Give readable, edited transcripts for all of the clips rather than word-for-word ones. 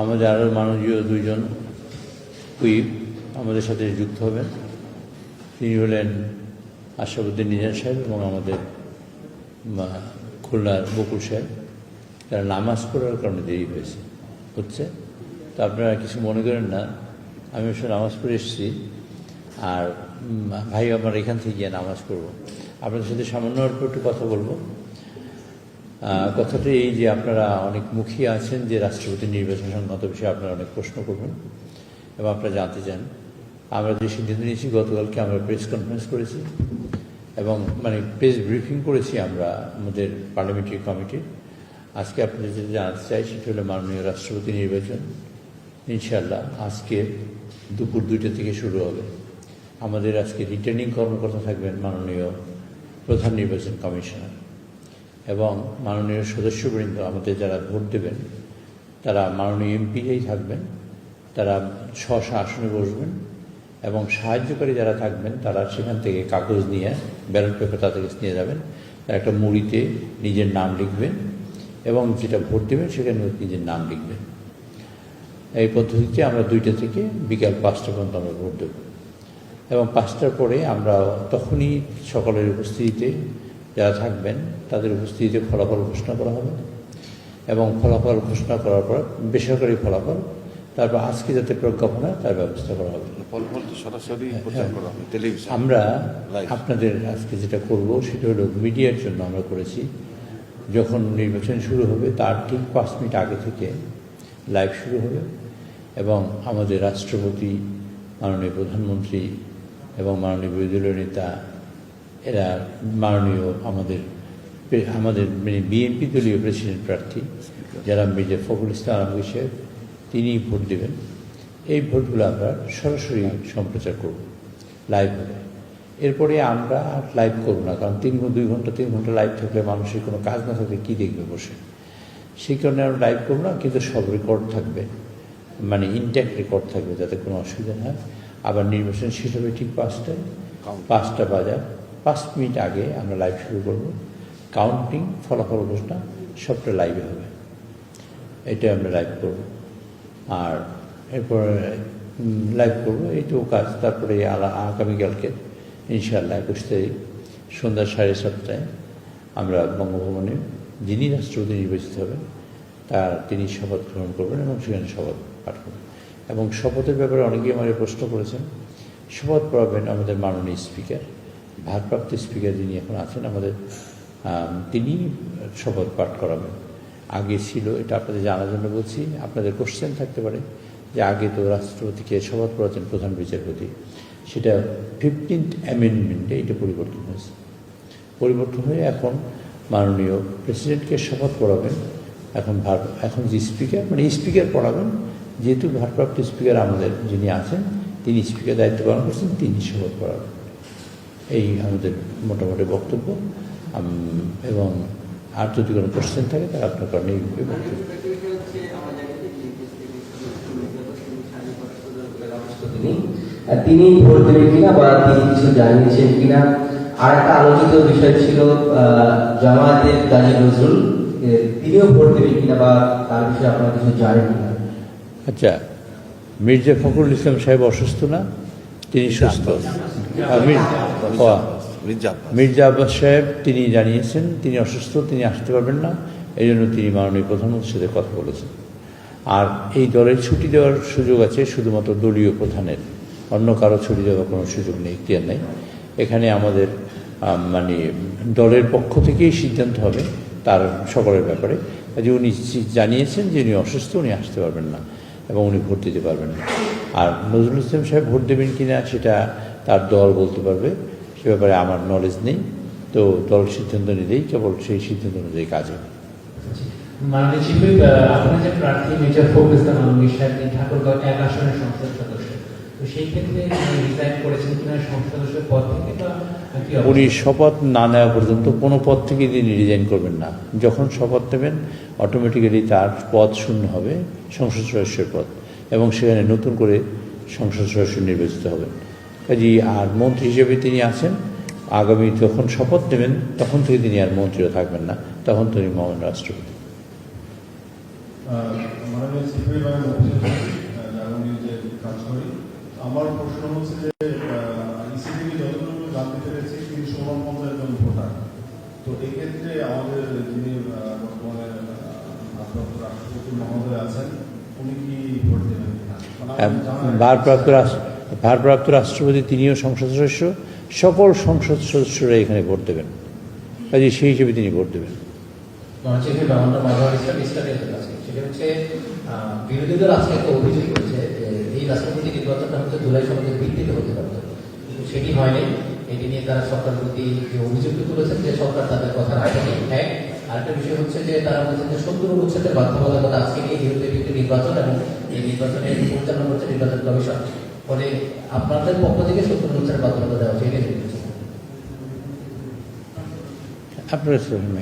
আমাদের আরও মাননীয় দুইজন হুইপ আমাদের সাথে যুক্ত হবেন। তিনি হলেন আশরাফুদ্দিন নিজাম সাহেব এবং আমাদের খুলনার বকুল সাহেব। তারা নামাজ পড়ার কারণে দেরি হচ্ছে। তো আপনারা কিছু মনে করেন না, আমি অবশ্য নামাজ পড়ে এসেছি, আর ভাই আমার এখান থেকে গিয়ে নামাজ পড়ব। আপনাদের সাথে সামান্য অল্প একটু কথা বলবো। কথাটা এই যে আপনারা অনেক মুখিয়ে আছেন যে রাষ্ট্রপতি নির্বাচন সংক্রান্ত বিষয়ে আপনারা অনেক প্রশ্ন করবেন এবং আপনারা জানতে চান। আমরা যে সিদ্ধান্ত নিয়েছি, গতকালকে আমরা প্রেস কনফারেন্স করেছি এবং প্রেস ব্রিফিং করেছি আমরা আমাদের পার্লামেন্টারি কমিটির। আজকে আপনাদের যেটা জানাতে চাই সেটা হলো মাননীয় রাষ্ট্রপতি নির্বাচন ইনশাআল্লাহ আজকে দুপুর 2টা থেকে শুরু হবে। আমাদের আজকে রিটার্নিং কর্মকর্তা থাকবেন মাননীয় প্রধান নির্বাচন কমিশনার এবং মাননীয় সদস্যবৃন্দ আমাদের যারা ভোট দেবেন তারা মাননীয় এমপিরাই থাকবেন। তারা স্ব আসনে বসবেন এবং সাহায্যকারী যারা থাকবেন তারা সেখান থেকে কাগজ নিয়ে ব্যালট পেপার তাদের কাছে নিয়ে যাবেন। তারা একটা মুড়িতে নিজের নাম লিখবেন এবং যেটা ভোট দেবেন সেখানে নিজের নাম লিখবেন। এই পদ্ধতিতে আমরা 2টা থেকে বিকাল 5টা পর্যন্ত আমরা ভোট দেব এবং 5টার পরে আমরা তখনই সকলের উপস্থিতিতে যারা থাকবেন তাদের উপস্থিতিতে ফলাফল ঘোষণা করা হবে এবং ফলাফল ঘোষণা করার পর বেসরকারি ফলাফল, তারপর আজকে যাতে প্রজ্ঞাপনা তার ব্যবস্থা করা হবে। আমরা আপনাদের আজকে যেটা করব সেটা হলো মিডিয়ার জন্য আমরা করেছি। যখন নির্বাচন শুরু হবে তার ঠিক 5 মিনিট আগে থেকে লাইভ শুরু হবে এবং আমাদের রাষ্ট্রপতি, মাননীয় প্রধানমন্ত্রী এবং মাননীয় বিরোধী দলীয় নেতা, এরা মাননীয় আমাদের বিএনপি দলীয় প্রেসিডেন্ট প্রার্থী যারা মির্জা ফখরুল ইসলাম আলমগীর সাহেব, তিনিই ভোট দেবেন। এই ভোটগুলো আমরা সরাসরি সম্প্রচার করব, লাইভ হবে। এরপরে আমরা আর লাইভ করব না, কারণ 2 ঘন্টা 3 ঘন্টা লাইভ থাকলে মানুষের কোনো কাজ না থাকলে কী দেখবে বসে। সেই কারণে আমরা লাইভ করব না, কিন্তু সব রেকর্ড থাকবে, ইনট্যাক্ট রেকর্ড থাকবে, যাতে কোনো অসুবিধা না হয়। আবার নির্বাচন শেষ হবে ঠিক 5টা বাজার 5 মিনিট আগে আমরা লাইভ শুরু করব। কাউন্টিং, ফলাফল ঘোষণা সবটা লাইভে হবে, এটা আমরা লাইভ করব। আর এরপর লাইভ করবো, এইটুকু কাজ। তারপরে আগামীকালকে ইনশাআল্লাহ 21 তারিখ সন্ধ্যা 7:30টায় আমরা বঙ্গভবনে যিনি রাষ্ট্রপতি নির্বাচিত হবেন তিনি শপথ গ্রহণ করবেন এবং সেখানে শপথ পাঠ করবেন। এবং শপথের ব্যাপারে অনেকেই আমাদের প্রশ্ন করেছেন। শপথ পড়াবেন আমাদের মাননীয় স্পিকার, ভারপ্রাপ্ত স্পিকার যিনি এখন আছেন আমাদের, তিনি শপথ পাঠ করাবেন। আগে ছিল, এটা আপনাদের জানার জন্য বলছি, আপনাদের কোশ্চেন থাকতে পারে যে আগে তো রাষ্ট্রপতিকে শপথ পড়াতেন প্রধান বিচারপতি, সেটা 15th অ্যামেন্ডমেন্টে এটা পরিবর্তন হয়েছে। পরিবর্তন হয়ে এখন মাননীয় প্রেসিডেন্টকে শপথ পড়াবেন। এখন যে স্পিকার স্পিকার পড়াবেন, যেহেতু ভারপ্রাপ্ত স্পিকার আমাদের যিনি আছেন তিনি স্পিকার দায়িত্ব পালন করছেন, তিনি শপথ পড়াবেন। এই আমাদের মোটামুটি বক্তব্য। এবং আর যদি কোনো কোশ্চেন থাকে তাহলে আপনার কারণে এই বক্তব্য। তিনি ভোট দেবেন কিনা বা তিনি কিছু জানিয়েছেন কিনা। আর একটা আলোচিত বিষয় ছিল জামায়াতের কাজী নজরুল, তিনিও ভোট দেবেন কিনা বা তার বিষয়ে আপনারা কিছু জানেন কিনা। আচ্ছা, মির্জা ফখরুল ইসলাম সাহেব অসুস্থ না? তিনি সুস্থ। মির্জা আব্বাস সাহেব তিনি জানিয়েছেন তিনি অসুস্থ, তিনি আসতে পারবেন না, এই জন্য তিনি মাননীয় প্রধানমন্ত্রীর সাথে কথা বলেছেন। আর এই দলের ছুটি দেওয়ার সুযোগ আছে শুধুমাত্র দলীয় প্রধানের, অন্য কারো ছুটি দেওয়ার কোনো সুযোগ নেই, ক্লিয়ার নেই। এখানে আমাদের দলের পক্ষ থেকেই সিদ্ধান্ত হবে তার সকলের ব্যাপারে। যে উনি জানিয়েছেন যে উনি অসুস্থ, উনি আসতে পারবেন না এবং উনি ভোট দিতে পারবেন না। আর নজরুল ইসলাম সাহেব ভোট দেবেন কিনা সেটা তার দল বলতে পারবে, সে ব্যাপারে আমার নলেজ নেই। তো দল সিদ্ধান্ত নিলেই কেবল সেই সিদ্ধান্ত অনুযায়ী কাজ হবে। মাননীয় চিফ হুইপ, আপনার যে প্রার্থী মির্জা ফখরুল ইসলাম আলমগীর সাহেব, তিনি ঠাকুরগাঁও 1 আসনের সংসদ সদস্য, তো সেই ক্ষেত্রে রিজাইন করেছেন কিনা সংসদ সদস্যের পদ থেকে, বা উনি শপথ না নেওয়া পর্যন্ত কোনো পদ থেকে তিনি রিজাইন করবেন না। যখন শপথ নেবেন অটোমেটিক্যালি তার পদ শূন্য হবে, সংসদ সদস্যের পদ, এবং সেখানে নতুন করে সংসদ সদস্য নির্বাচিত হবেন। কাজী আর মন্ত্রী হিসেবে তিনি আছেন। আগামী যখন শপথ নেবেন তখন থেকে তিনি আর মন্ত্রীও থাকবেন না, তখন তিনি মহান রাষ্ট্রপতি। মাননীয় সিপিআই ভাই মফিজুল যারা নিউজে কাজ করি। আমার প্রশ্ন হচ্ছে যে ইসিবি যতটুকু জানতে পেরেছি 350 জন ভোটার। তো এক্ষেত্রে আমাদের যিনি বর্তমানে ভারপ্রাপ্ত রাষ্ট্রপতি মহোদয় আছেন উনি কি ভোট দেবেন? ভারপ্রাপ্ত রাষ্ট্রপতি তিনিও সংসদ সদস্য, সকল সংসদ সদস্যরা এখানে ভোট দেবেন, কাজে সেই হিসেবে তিনি ভোট দেবেন। সেটা হচ্ছে বিরোধী দল আজকে একটা অভিযোগ করেছে যে এই রাষ্ট্রপতি নির্বাচনটা হচ্ছে জুলাই সনদের ভিত্তিতে হতে পারত, কিন্তু সেটি হয়নি। এটি নিয়ে তারা সরকার প্রতি যে অভিযোগ তুলেছেন যে সরকার তাদের কথা রাখেনি। এক আরেকটা বিষয় হচ্ছে যে তারা বলছেন যে 70 অনুচ্ছেদের বাধ্যবাধকতা আজকে নিয়ে যেহেতু একটি নির্বাচন এবং এই নির্বাচনে পরিচালনা করছে নির্বাচন কমিশন, ফলে আপনাদের পক্ষ থেকে 70 অনুচ্ছেদের বাধ্যবাধকতা দেওয়া হচ্ছে। এটাই আপনার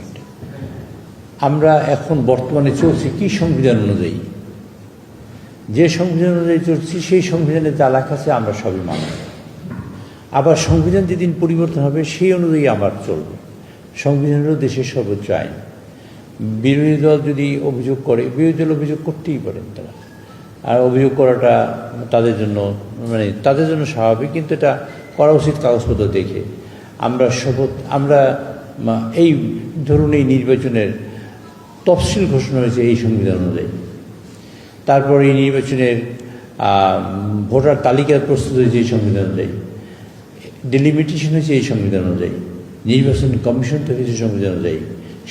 একটা আমরা এখন বর্তমানে চলছি কি সংবিধান অনুযায়ী, যে সংবিধান অনুযায়ী চলছি সেই সংবিধানে যা লেখা আছে আমরা সবই মানব। আবার সংবিধান যেদিন পরিবর্তন হবে সেই অনুযায়ী আমার চলবে। সংবিধান হল দেশের সর্বোচ্চ আইন। বিরোধী দল যদি অভিযোগ করে, বিরোধী দল অভিযোগ করতেই পারেন তারা, আর অভিযোগ করাটা তাদের জন্য স্বাভাবিক, কিন্তু এটা করা উচিত কাগজপত্র দেখে। আমরা এই ধরুন এই নির্বাচনের তফসিল ঘোষণা হয়েছে এই সংবিধান অনুযায়ী, তারপর এই নির্বাচনের ভোটার তালিকা প্রস্তুত হয়েছে এই সংবিধান অনুযায়ী, ডেলিমিটেশন হয়েছে এই সংবিধান অনুযায়ী, নির্বাচন কমিশন তো হয়েছে সংবিধান অনুযায়ী,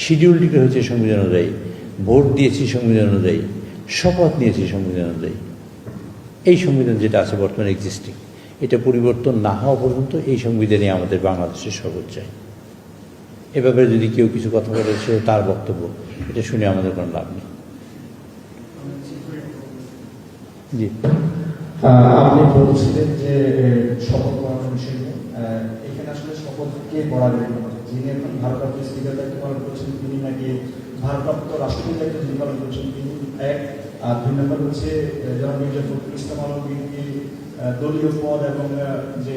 শিডিউল ডিক্লেয়ার হয়েছে সংবিধান অনুযায়ী, ভোট দিয়েছি সংবিধান অনুযায়ী, শপথ নিয়েছি সংবিধান অনুযায়ী। এই সংবিধান যেটা আছে বর্তমানে এক্সিস্টিং, এটা পরিবর্তন না হওয়া পর্যন্ত এই সংবিধানে আমাদের বাংলাদেশের সর্বোচ্চ আইন। এ ব্যাপারে যদি কেউ কিছু কথা বলে সে তার বক্তব্য, এটা শুনে আমাদের কোনো লাভ নেই। জি, আপনি বলছিলেন যে শপথ পড়ানোর বিষয় নিয়ে, এখানে আসলে শপথ কে পড়াবেন? যিনি এখন ভারপ্রাপ্ত স্পিকার দায়িত্ব পালন করছেন তিনি নাকি ভারপ্রাপ্ত রাষ্ট্রপতি দায়িত্ব যিনি পালন করছেন তিনি? এক। আর দুই নম্বর হচ্ছে জনাব মির্জা ফখরুল ইসলাম আলমগীর কি দলীয় পদ এবং যে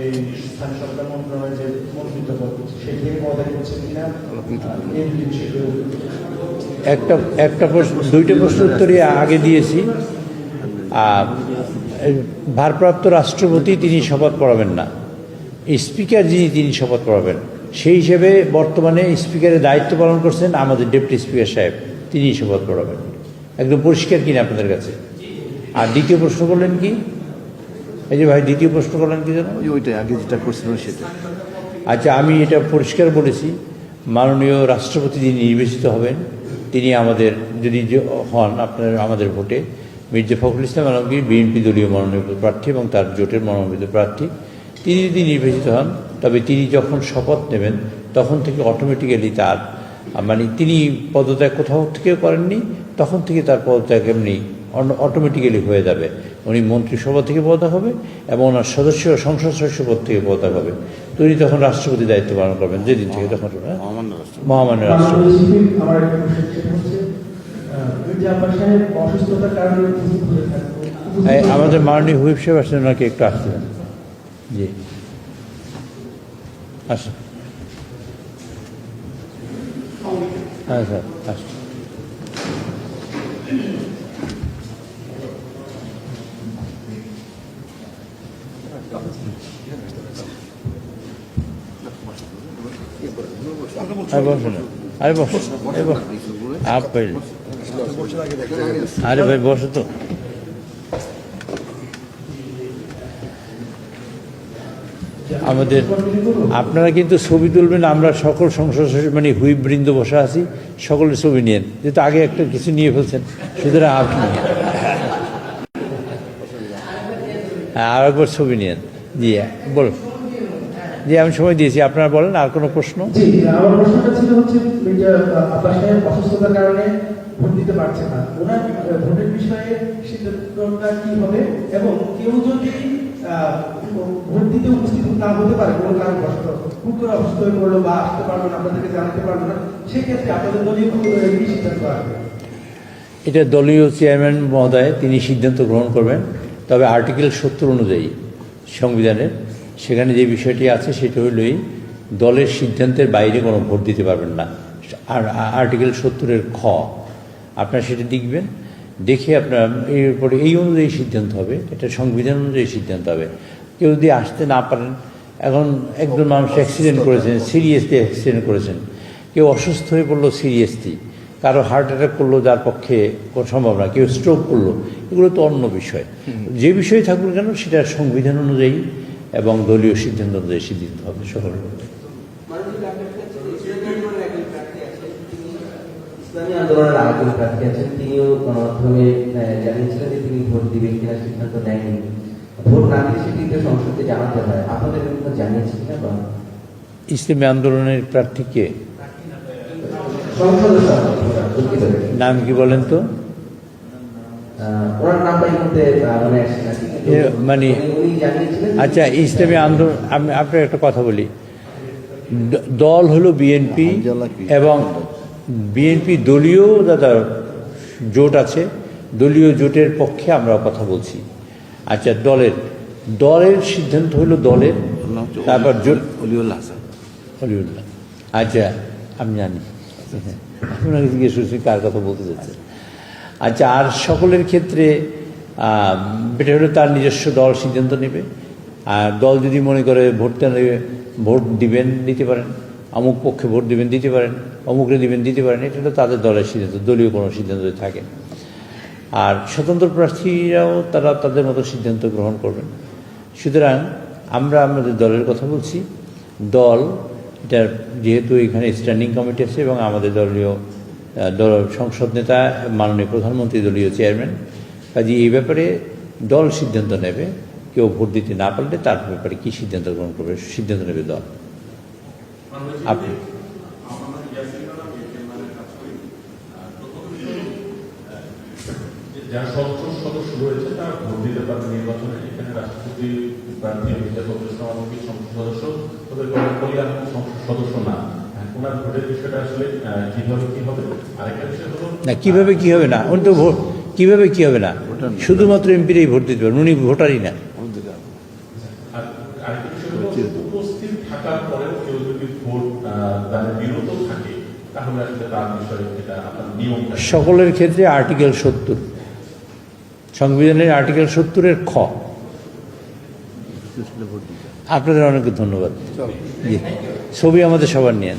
স্থানীয় সরকার মন্ত্রণালয়ের যে মন্ত্রিত্ব পদ সেই থেকে পদায়ন করছেন কিনা, এই দুটি বিষয়। দুইটা প্রশ্ন উত্তরই আগে দিয়েছি। ভারপ্রাপ্ত রাষ্ট্রপতি তিনি শপথ পড়াবেন না, স্পিকার যিনি তিনি শপথ পড়াবেন। সেই হিসেবে বর্তমানে স্পিকারের দায়িত্ব পালন করছেন আমাদের ডেপুটি স্পিকার সাহেব, তিনি শপথ পড়াবেন। একদম পরিষ্কার কিনা আপনাদের কাছে? আর দ্বিতীয় প্রশ্ন করলেন কি? এই যে ভাই দ্বিতীয় প্রশ্ন করলেন কি জানো? ওইটাই আগে যেটা করছিলেন সেটা। আচ্ছা, আমি এটা পরিষ্কার বলেছি, মাননীয় রাষ্ট্রপতি যিনি নির্বাচিত হবেন তিনি আমাদের যদি হন আমাদের ভোটে মির্জা ফখরুল ইসলাম আলমগীর বিএনপি দলীয় মনোনীত প্রার্থী এবং তার জোটের মনোনীত প্রার্থী, তিনি যদি নির্বাচিত হন তবে তিনি যখন শপথ নেবেন তখন থেকে অটোমেটিক্যালি তার তিনি পদত্যাগ কোথাও থেকে করেননি, তখন থেকে তার পদত্যাগ এমনি অটোমেটিক্যালি হয়ে যাবে। উনি মন্ত্রিসভা থেকে পদত্যাগ হবে এবং ওনার সংসদ সদস্য পদ থেকে পদত্যাগ হবে। তিনি তখন রাষ্ট্রপতি দায়িত্ব পালন করবেন যেদিন থেকে, তখন মহামান্য রাষ্ট্রপতি। আমাদের মাননীয় হুইপ সাহেব আসছেন, ওনাকে একটু আসতে দেন। জি, আসুন। হ্যাঁ স্যার, আসুন। अरे बस आप पहले अरे भाई बस तो আমাদের আপনারা কিন্তু ছবি তুলবেন, আমরা সকল সংসদ হুইপ বৃন্দ বসে আছি, সকলের ছবি নিয়েন, যেহেতু আগে একটা কিছু নিয়ে ফেলছেন, সুতরাং আপনি আর একবার ছবি নিয়েন। জি বলুন। জি, আমি সময় দিয়েছি, আপনারা বলেন। আর কোনো প্রশ্ন? জি, আমার প্রশ্নটা ছিল হচ্ছে আব্বাস সাহেব অসুস্থতার কারণে ভোট দিতে পারছে না, ওনার ভোটের বিষয়ে সিদ্ধান্তটা কি হবে, এবং কেউ যদি ভোট দিতে উপস্থিত না হতে পারে কোনো কারণবশত, খুব করে অসুস্থ হয়ে পড়লো বা আসতে পারলো না, আপনাদেরকে জানাতে পারলো না, সেক্ষেত্রে আপনাদের দলীয় কি সিদ্ধান্ত আসবে? এটা দলীয় চেয়ারম্যান মহোদয় তিনি সিদ্ধান্ত গ্রহণ করবেন। তবে আর্টিকেল 70 অনুযায়ী সংবিধানের সেখানে যে বিষয়টি আছে সেটা হইলই দলের সিদ্ধান্তের বাইরে কোনো ভোট দিতে পারবেন না। আর আর্টিকেল 70-এর খ আপনারা সেটা দেখবেন দেখে আপনার এরপরে এই অনুযায়ী সিদ্ধান্ত হবে, এটা সংবিধান অনুযায়ী সিদ্ধান্ত হবে। কেউ যদি আসতে না পারেন, এখন একজন মানুষ অ্যাক্সিডেন্ট করেছেন, সিরিয়াসলি অ্যাক্সিডেন্ট করেছেন, কেউ অসুস্থ হয়ে পড়লো সিরিয়াসলি, কারো হার্ট অ্যাটাক করলো যার পক্ষে কোনো সম্ভব না, কেউ স্ট্রোক করলো, এগুলো তো অন্য বিষয়। যে বিষয়ে থাকুক কেন সেটা সংবিধান অনুযায়ী এবং দলীয় সিদ্ধান্ত অনুযায়ী সিদ্ধান্ত হবে সকল। ইসলামী আন্দোলনের আরেকজন প্রার্থী আছেন, তিনিও গণমাধ্যমে জানিয়েছিলেন যে তিনি ভোট দিবেন কিনা সিদ্ধান্ত নেয়নি। ভোট না দিলে সেটি তো সংসদে জানাতে হয়, আপনাদের কোনো জানিয়েছেন কিনা? বা ইসলামী আন্দোলনের প্রার্থীকে সংসদ নাম কি বলেন তো? ওনার নামটা এই মুহূর্তে মনে আসছে না, মানে উনি জানিয়েছিলেন। আচ্ছা, ইসলামী আন্দোলন, আমি আপনার একটা কথা বলি, দল হলো বিএনপি এবং বিএনপি দলীয় দাদা জোট আছে, দলীয় জোটের পক্ষে আমরা কথা বলছি। আচ্ছা, দলের সিদ্ধান্ত হলো দলের, তারপর জোট অলিউল্লাহ। আচ্ছা, আমি জানি, আপনাকে জিজ্ঞেস করছি কার কথা বলতে চাচ্ছে। আচ্ছা, আর সকলের ক্ষেত্রে এটা হলো তার নিজস্ব দল সিদ্ধান্ত নেবে। আর দল যদি মনে করে ভোট দিবেন দিতে পারেন, অমুক পক্ষে ভোট দিবেন দিতে পারেন, অমুকরে দিবেন দিতে পারেন, এটা হলো তাদের দলের সিদ্ধান্ত, দলীয় কোনো সিদ্ধান্ত থাকে। আর স্বতন্ত্র প্রার্থীরাও তারা তাদের মতো সিদ্ধান্ত গ্রহণ করবেন। সুতরাং আমরা আমাদের দলের কথা বলছি। দল এটার যেহেতু এখানে স্ট্যান্ডিং কমিটি আছে এবং আমাদের দল সংসদ নেতা মাননীয় প্রধানমন্ত্রী দলীয় চেয়ারম্যান, কাজে এই ব্যাপারে দল সিদ্ধান্ত নেবে। কেউ ভোট দিতে না পারলে তার ব্যাপারে কী সিদ্ধান্ত গ্রহণ করবে, সিদ্ধান্ত নেবে দল। আপনি যারা সংসদ সদস্য রয়েছে তারা ভোট দিতে পারবে নির্বাচনে। এখানে রাষ্ট্রপতি প্রার্থী সংসদ সদস্য, তবে সংসদ সদস্য না। ওনার ভোটের বিষয়টা আসলে কিভাবে কি হবে? আরেকটা বিষয় হলো না, কিভাবে কি হবে না, উনি তো ভোট কিভাবে কি হবে না, শুধুমাত্র এমপিরাই ভোট দিতে পারবেন, উনি ভোটারই না। আরেকটা বিষয় হলো উপস্থিত থাকার পরেও কেউ যদি ভোট দানে বিরত থাকে তাহলে আসলে তার বিষয়ে এটা আপনার নিয়ম। সকলের ক্ষেত্রে আর্টিকেল 70, সংবিধানের আর্টিকেল 70-এর খ। আপনাদের অনেক ধন্যবাদ। জি, ছবি আমাদের সবার নিয়ে।